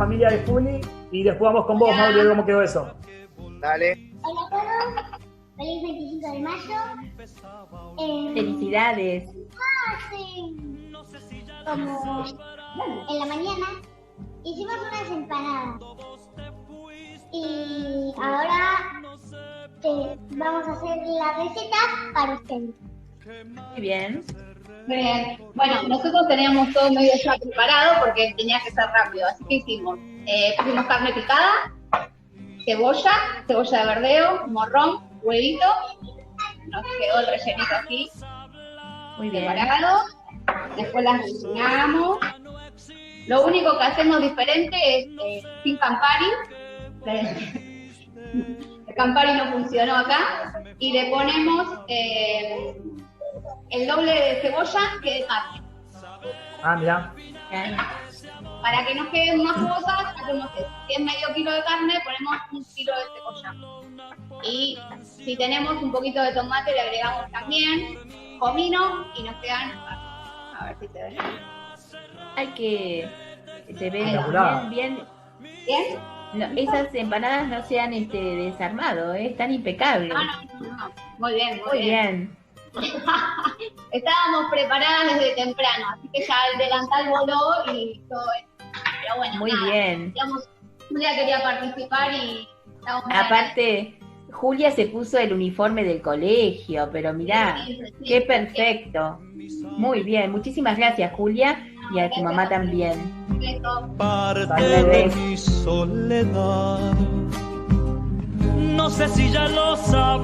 familia de Juli y después vamos con vos, Mauri, a ver cómo quedó eso. Dale. Hola a todos, feliz 25 de mayo. Felicidades. Sí, como en la mañana hicimos unas empanadas y ahora vamos a hacer la receta para ustedes. Muy bien. Muy bien. Bueno, nosotros teníamos todo medio ya preparado porque tenía que ser rápido, así que hicimos carne picada, cebolla de verdeo, morrón, huevito, nos quedó el rellenito aquí, Muy bien. preparado, después las cocinamos. Lo único que hacemos diferente es sin Campari, el Campari no funcionó acá, y le ponemos el doble de cebolla que de carne. Ah, mirá. Bien. Para que nos queden más jugosas, hacemos eso. Si es medio kilo de carne, ponemos 1 kilo de cebolla. Y si tenemos un poquito de tomate, le agregamos también comino y nos quedan... A ver si te ven. Hay que se ve Espectacular. bien. ¿Bien? No, esas empanadas no se han desarmado, están impecables. No. Muy bien, Muy bien. Estábamos preparadas desde temprano, así que ya el delantal voló y todo eso. Pero bueno, Muy nada, bien. digamos, Julia quería participar y estábamos muy Aparte, Julia se puso el uniforme del colegio, pero mirá, agradecidas. Sí, qué perfecto. Muy bien, muchísimas gracias, Julia, y a tu mamá también. Beso. Parte de mi soledad. No sé si ya lo sabes.